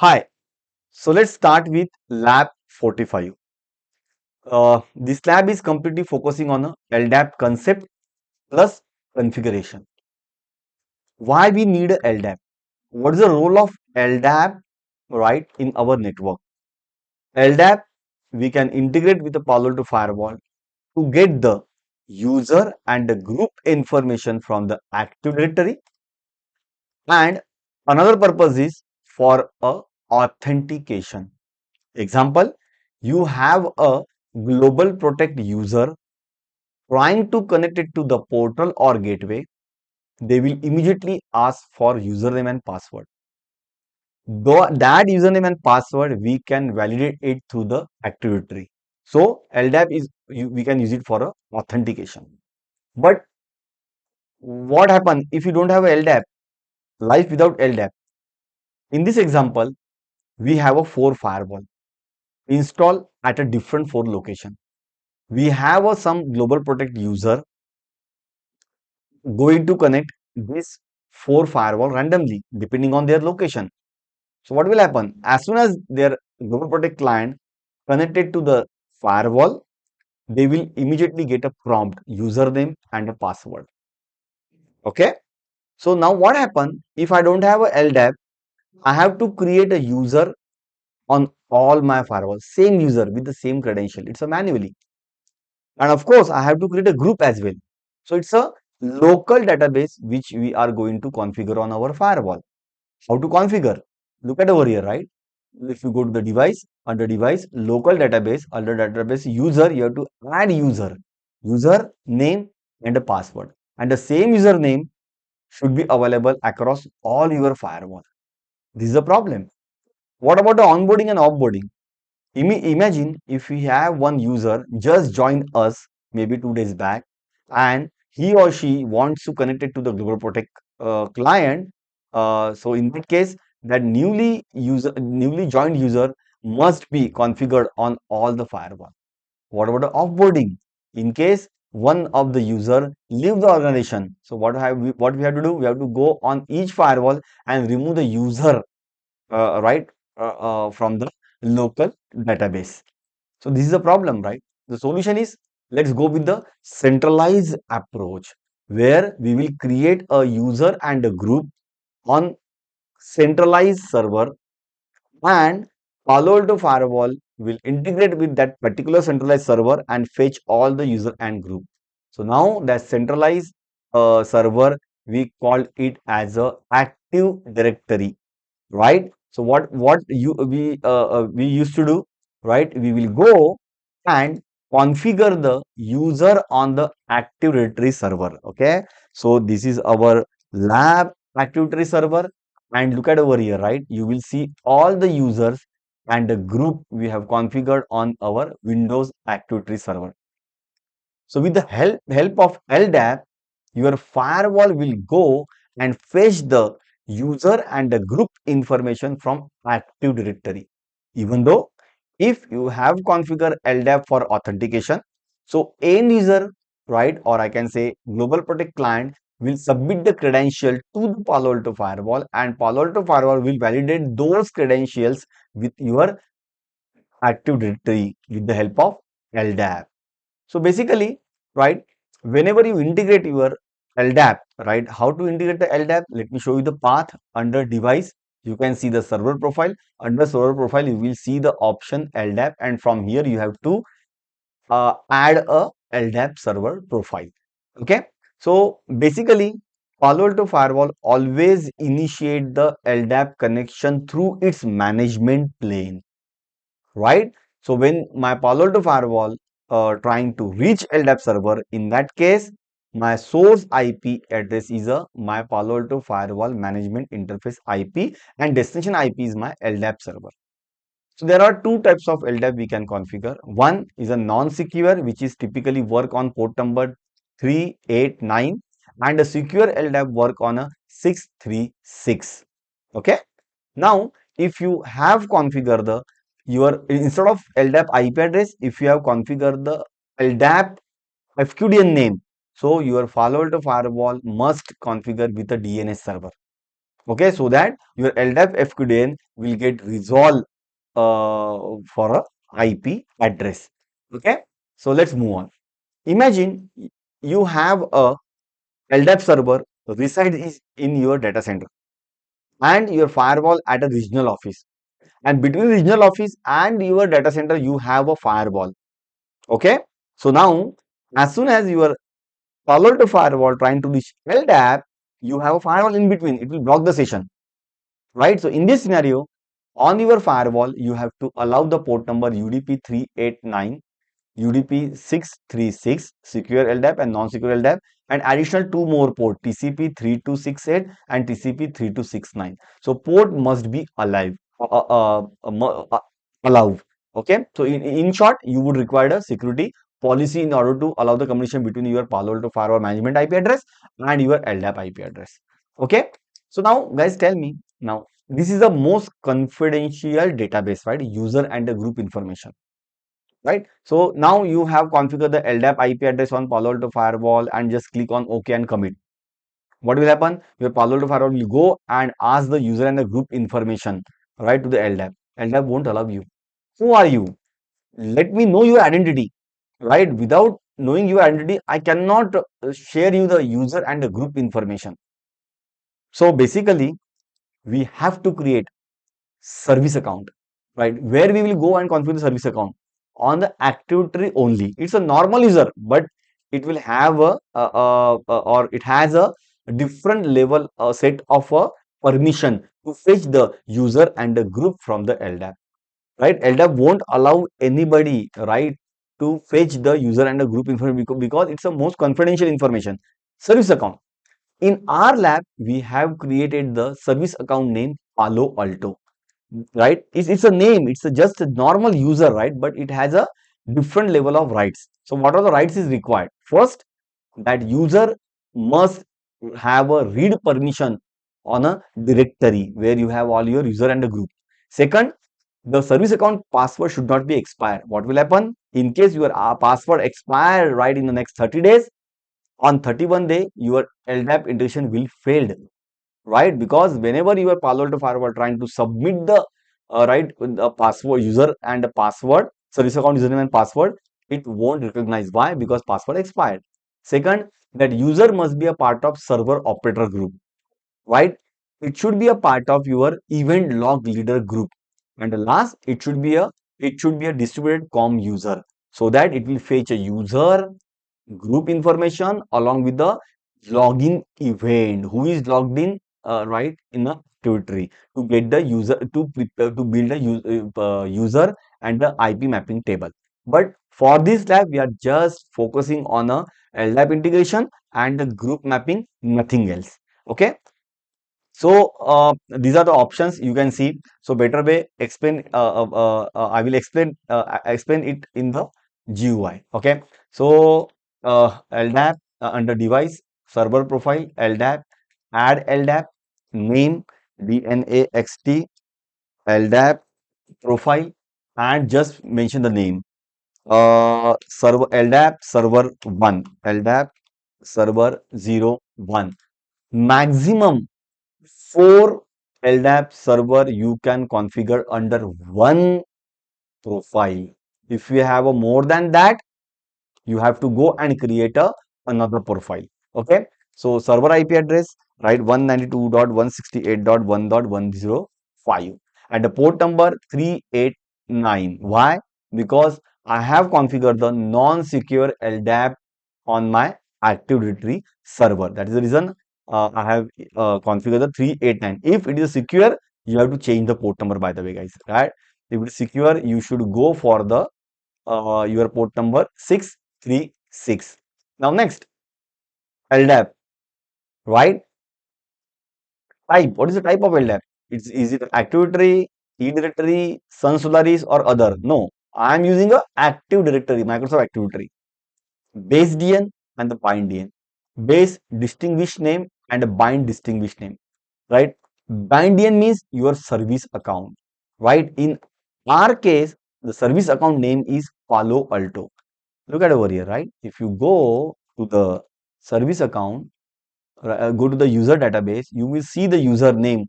Hi, so let's start with LAB-45. This lab is completely focusing on a LDAP concept plus configuration. Why we need a LDAP? What is the role of LDAP, right, in our network? LDAP, we can integrate with the PaloAlto firewall to get the user and the group information from the Active Directory, and another purpose is for a authentication. Example, you have a global protect user trying to connect it to the portal or gateway. They will immediately ask for username and password. Though that username and password, we can validate it through the Active Directory. So LDAP is we can use it for a authentication. But what happens if you don't have a LDAP? Life without LDAP. In this example, we have a 4 firewall installed at a different 4 location. We have a some global protect user going to connect these 4 firewall randomly depending on their location. So what will happen? As soon as their global protect client connected to the firewall, they will immediately get a prompt username and a password. Okay. So now what happen if I don't have a LDAP? I have to create a user on all my firewalls, same user with the same credential. It's a manually. And of course, I have to create a group as well. So it's a local database which we are going to configure on our firewall. How to configure? Look at over here, right? If you go to the device, under device, local database, under database user, you have to add user name and a password. And the same username should be available across all your firewall. This is a problem. What about the onboarding and offboarding? Imagine if we have one user just joined us maybe 2 days back, and he or she wants to connect it to the Global Protect client. So in that case, that newly joined user must be configured on all the firewall. What about the offboarding? In case one of the user leave the organization, so what we have to do? We have to go on each firewall and remove the user, right, from the local database. So this is a problem, right? The solution is, let's go with the centralized approach where we will create a user and a group on centralized server, and Palo Alto firewall will integrate with that particular centralized server and fetch all the user and group. So now that centralized server, we call it as a Active Directory, right? So what we used to do, right? We will go and configure the user on the Active Directory server. Okay, so this is our lab Active Directory server, and look at over here, right? You will see all the users and the group we have configured on our Windows Active Directory server. So with the help of LDAP, your firewall will go and fetch the user and the group information from Active Directory. Even though if you have configured LDAP for authentication, so end user, right, or I can say Global Protect client will submit the credential to the Palo Alto firewall, and Palo Alto firewall will validate those credentials with your Active Directory with the help of LDAP. So basically, right, whenever you integrate your LDAP, right, how to integrate the LDAP? Let me show you the path. Under device, you can see the server profile. Under server profile, you will see the option LDAP, and from here you have to add a LDAP server profile. Okay. So basically, Palo Alto firewall always initiate the LDAP connection through its management plane, right? So when my Palo Alto firewall trying to reach LDAP server, in that case, my source IP address is a my Palo Alto firewall management interface IP, and destination IP is my LDAP server. So there are two types of LDAP we can configure. One is a non-secure, which is typically work on port number 389, and a secure LDAP work on a 636. Okay. Now, if you have configured the your instead of LDAP IP address, if you have configured the LDAP FQDN name, so your Palo Alto firewall must configure with a DNS server. Okay, so that your LDAP FQDN will get resolved for a IP address. Okay, so let's move on. Imagine you have a LDAP server resides in your data center and your firewall at a regional office. And between regional office and your data center, you have a firewall. Okay, so now as soon as your PaloAlto firewall trying to reach LDAP, you have a firewall in between. It will block the session, right? So in this scenario, on your firewall, you have to allow the port number UDP 389, UDP 636, secure LDAP and non-secure LDAP, and additional two more port TCP 3268 and TCP 3269. So port must be alive, allowed. Okay. So in short, you would require a security policy in order to allow the communication between your PaloAlto firewall management IP address and your LDAP IP address. Okay. So now guys tell me now, this is the most confidential database, right? User and the group information, right? So now you have configured the LDAP IP address on PaloAlto firewall and just click on OK and commit. What will happen? Your PaloAlto firewall will go and ask the user and the group information, right, to the LDAP. LDAP won't allow you. Who are you? Let me know your identity, right? Without knowing your identity, I cannot share you the user and the group information. So basically, we have to create service account, right? Where we will go and configure the service account on the Active Directory only. It's a normal user, but it will have or it has a different level set of permission to fetch the user and the group from the LDAP, right? LDAP won't allow anybody, right, to fetch the user and the group information because it's the most confidential information. Service account. In our lab, we have created the service account name PaloAlto, right? It's a name, it's just a normal user, right? But it has a different level of rights. So what are the rights is required? First, that user must have a read permission on a directory where you have all your user and the group. Second, the service account password should not be expired. What will happen in case your password expire right in the next 30 days? On 31 day, your LDAP integration will failed, right? Because whenever you are PaloAlto firewall trying to submit the right the password user and the password service account username and password, it won't recognize. Why? Because password expired. Second, that user must be a part of server operator group, right? It should be a part of your event log leader group. And the last, it should be a distributed com user so that it will fetch a user group information along with the login event who is logged in, right, in the territory to get the user to prepare to build a user and the IP mapping table. But for this lab we are just focusing on a LDAP integration and the group mapping, nothing else. Okay. So these are the options you can see. So better way explain. I will explain it in the GUI. Okay. So LDAP under device server profile LDAP, add LDAP name DNAXT LDAP profile and just mention the name. Server LDAP server 1 LDAP server 01. Maximum 4 LDAP server you can configure under one profile. If you have a more than that, you have to go and create another profile. Okay. So server IP address, right, 192.168.1.105 and the port number 389. Why? Because I have configured the non-secure LDAP on my Active Directory server. That is the reason I have configured the 389. If it is secure, you have to change the port number, by the way, guys, right? If it is secure, you should go for the your port number 636. Now next, LDAP, right? Type. What is the type of LDAP? Is it Active Directory, eDirectory, Sun Solaris or other? No, I am using a Active Directory, Microsoft Active Directory. Base DN and the bind DN. Base distinguished name and a bind distinguished name, right? Bind DN means your service account, right? In our case, the service account name is PaloAlto. Look at over here, right? If you go to the service account, go to the user database, you will see the username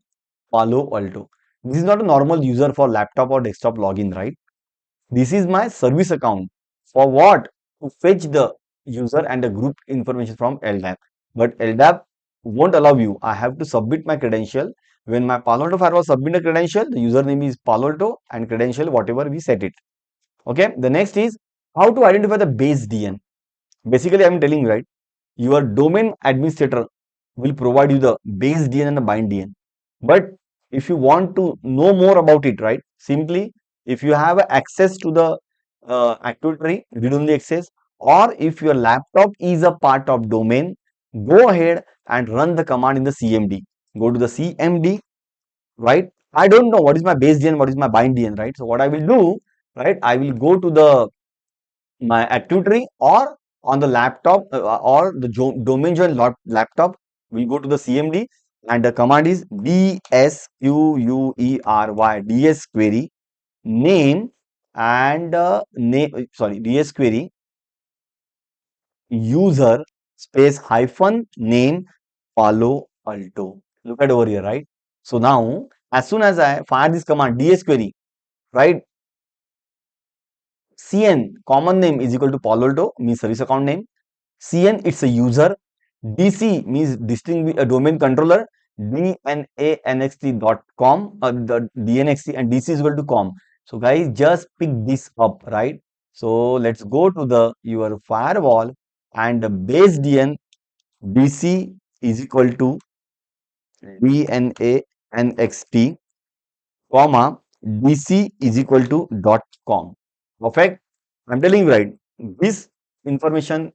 PaloAlto. This is not a normal user for laptop or desktop login, right? This is my service account. For what? To fetch the user and the group information from LDAP. But LDAP won't allow you. I have to submit my credential. When my PaloAlto firewall submit a credential, the username is PaloAlto and credential whatever we set it. Okay. The next is how to identify the base DN. Basically, I'm telling you, right? Your domain administrator will provide you the base DN and the bind DN. But if you want to know more about it, right? Simply, if you have access to the Active Directory, read only access, or if your laptop is a part of domain, go ahead and run the command in the CMD. Go to the CMD, right? I don't know what is my base DN, what is my bind DN, right? So what I will do, right? I will go to the my Active Directory or on the laptop or the domain join laptop, we go to the CMD and the command is ds query name and ds query user space hyphen name PaloAlto. Look at over here, right? So now as soon as I fire this command ds query, right? CN common name is equal to PaloAlto means service account name. CN it's a user. DC means distinct domain controller. DNANXT.com, the DNXT and DC is equal to com. So guys, just pick this up, right? So let's go to the your firewall and the base DN DC is equal to DNANXT, comma DC is equal to .com. Perfect. I'm telling you, right? This information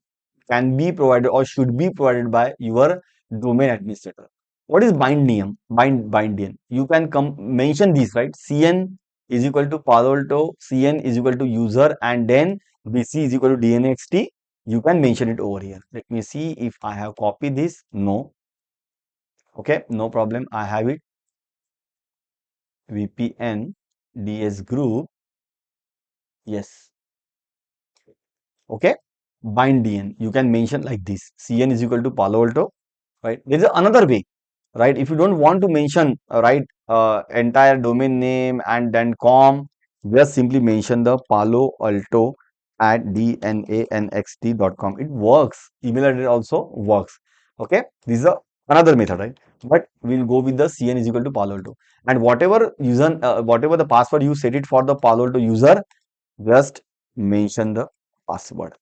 can be provided or should be provided by your domain administrator. What is bind name? Bind name. You can mention this, right? CN is equal to PaloAlto, CN is equal to user, and then BC is equal to DNXT. You can mention it over here. Let me see if I have copied this. No. Okay, no problem. I have it. VPN DS group. Yes. Okay. Bind DN. You can mention like this. CN is equal to PaloAlto, right? There is another way, right? If you don't want to mention, right, entire domain name and then com, just simply mention the PaloAlto at dnanxt.com. It works. Email address also works. Okay. This is another method, right? But we'll go with the CN is equal to PaloAlto. And whatever user, whatever the password you set it for the PaloAlto user, just mention the password.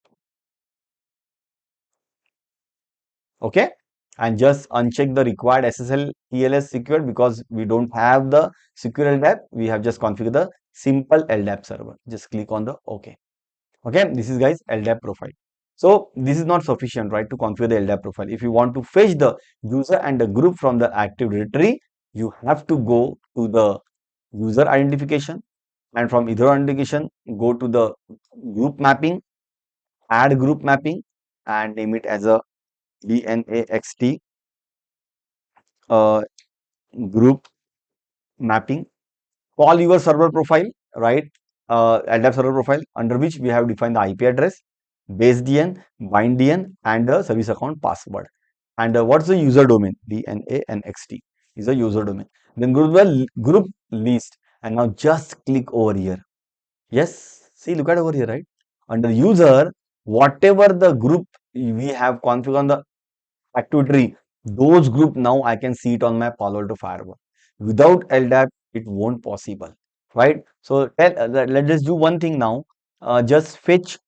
Okay, and just uncheck the required SSL TLS secured because we don't have the secure LDAP. We have just configured the simple LDAP server. Just click on the OK. Okay, this is guys LDAP profile. So this is not sufficient, right, to configure the LDAP profile. If you want to fetch the user and the group from the Active Directory, you have to go to the user identification, and from either identification go to the group mapping, add group mapping, and name it as a DNAXT uh, group mapping. Call your server profile, right? LDAP server profile under which we have defined the IP address, base DN, bind DN, and the service account password. And what's the user domain? DNANXT is a user domain. Then go to the group list, and now just click over here. Yes, see, look at over here, right? Under user, whatever the group we have configured on the Active Directory, those group now I can see it on my PaloAlto firewall. Without LDAP, it won't possible, right? So let's just do one thing now. Just fetch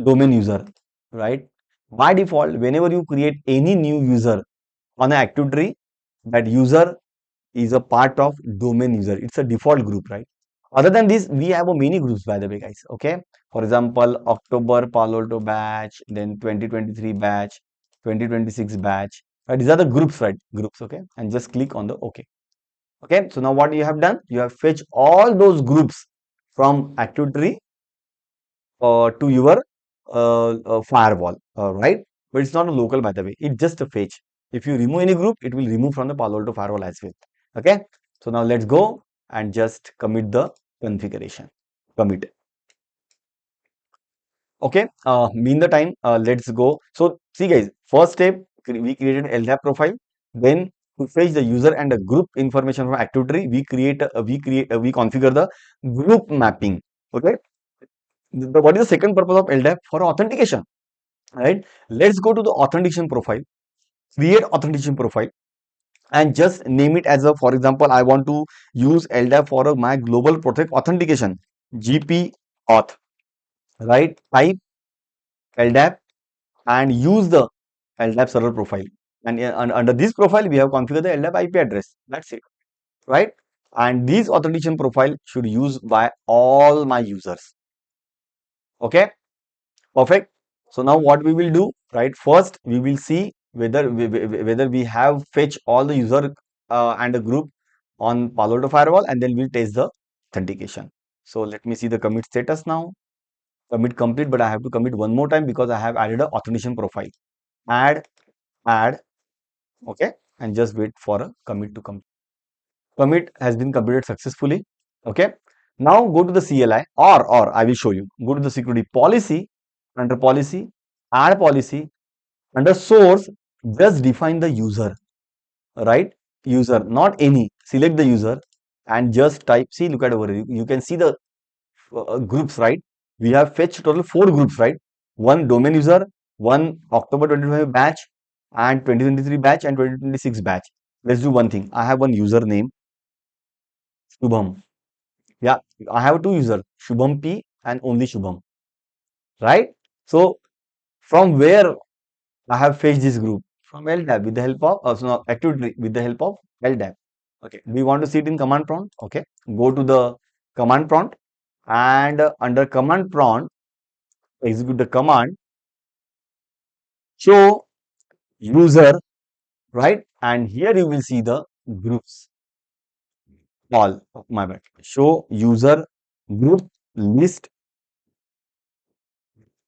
domain user, right? By default, whenever you create any new user on an Active Directory, that user is a part of domain user. It's a default group, right? Other than this, we have a many groups, by the way, guys. Okay. For example, October PaloAlto batch, then 2023 batch, 2026 batch. Right? These are the groups, right? Groups. Okay. And just click on the OK. Okay. So now what you have done? You have fetched all those groups from Active Directory to your firewall, right? But it's not a local, by the way. It's just a fetch. If you remove any group, it will remove from the PaloAlto firewall as well. Okay. So now let's go and just commit the configuration. Commit. Okay. Mean the time. Let's go. So see, guys. First step, we created LDAP profile. Then to fetch the user and the group information from activity, we configure the group mapping. Okay. What is the second purpose of LDAP? For authentication, right? Let's go to the authentication profile, create authentication profile, and just name it as a, for example, I want to use LDAP for my global protect authentication, GP auth, right? Type LDAP and use the LDAP server profile. And under this profile, we have configured the LDAP IP address. That's it, right? And these authentication profile should use by all my users. Okay, perfect. So now what we will do, right? First, we will see whether we have fetch all the user and the group on PaloAlto firewall, and then we'll test the authentication. So let me see the commit status now. Commit complete, but I have to commit one more time because I have added a authentication profile. Add, okay, and just wait for a commit to come. Commit has been completed successfully. Okay. Now go to the CLI, or I will show you. Go to the security policy. Under policy, add policy. Under source, just define the user, right? User, not any. Select the user and just type. See, look at over here. You can see the groups, right? We have fetched total 4 groups, right? One domain user, one October 2025 batch, and 2023 batch, and 2026 batch. Let's do one thing. I have one username, Shubham. Yeah, I have two users, Shubham P and only Shubham, right? So from where I have fetched this group? From LDAP with the help of, no, activity with the help of LDAP. Okay, we want to see it in command prompt. Okay, go to the command prompt, and under command prompt, execute the command show user, right? And here you will see the groups, all, my bad, show user group list,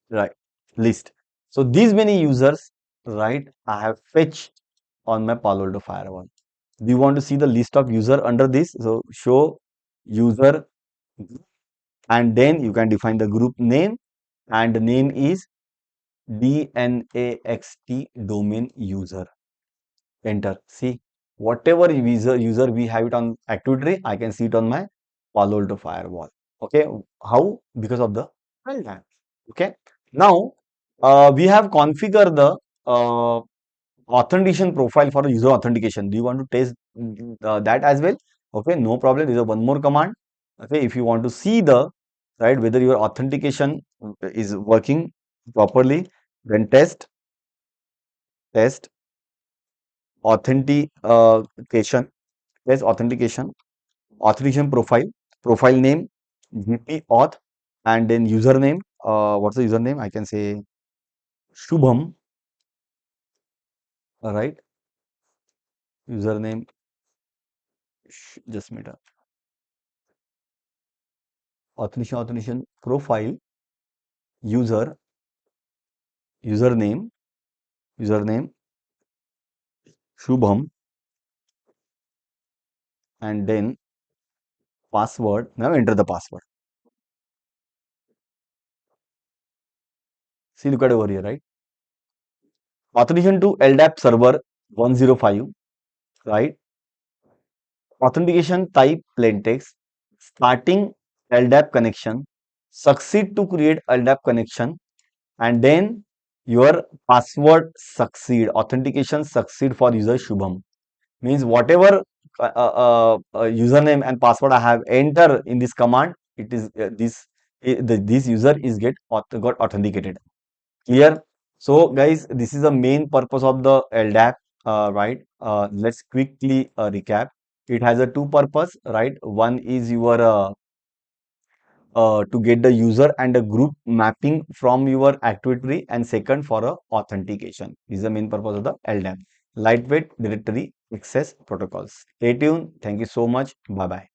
right? List. So these many users, right, I have fetched on my PaloAlto firewall. We want to see the list of user under this. So show user, and then you can define the group name, and the name is DNAXT domain user. Enter. See, whatever user we have it on activity, I can see it on my PaloAlto firewall. Okay, how? Because of the LDAP. Okay, now we have configured the authentication profile for user authentication. Do you want to test that as well? Okay, no problem. There is a one more command. Okay, if you want to see the, right, whether your authentication is working properly, then test authentication, authentication profile name, GP auth, and then username. What's the username? I can say Shubham. All right, username. Just a minute. Authentication profile user, username, Shubham, and then password. Now enter the password. See, look at over here, right? Authentication to LDAP server 105, right? Authentication type plain text, starting LDAP connection, succeed to create LDAP connection, and then your password succeed. Authentication succeed for user Shubham. Means whatever username and password I have enter in this command, it is this user is got authenticated. Clear? So guys, this is the main purpose of the LDAP, right? Let's quickly recap. It has a two purpose, right? One is your to get the user and the group mapping from your activity, and second for authentication. This is the main purpose of the LDAP. Lightweight directory access protocols. Stay tuned. Thank you so much. Bye bye.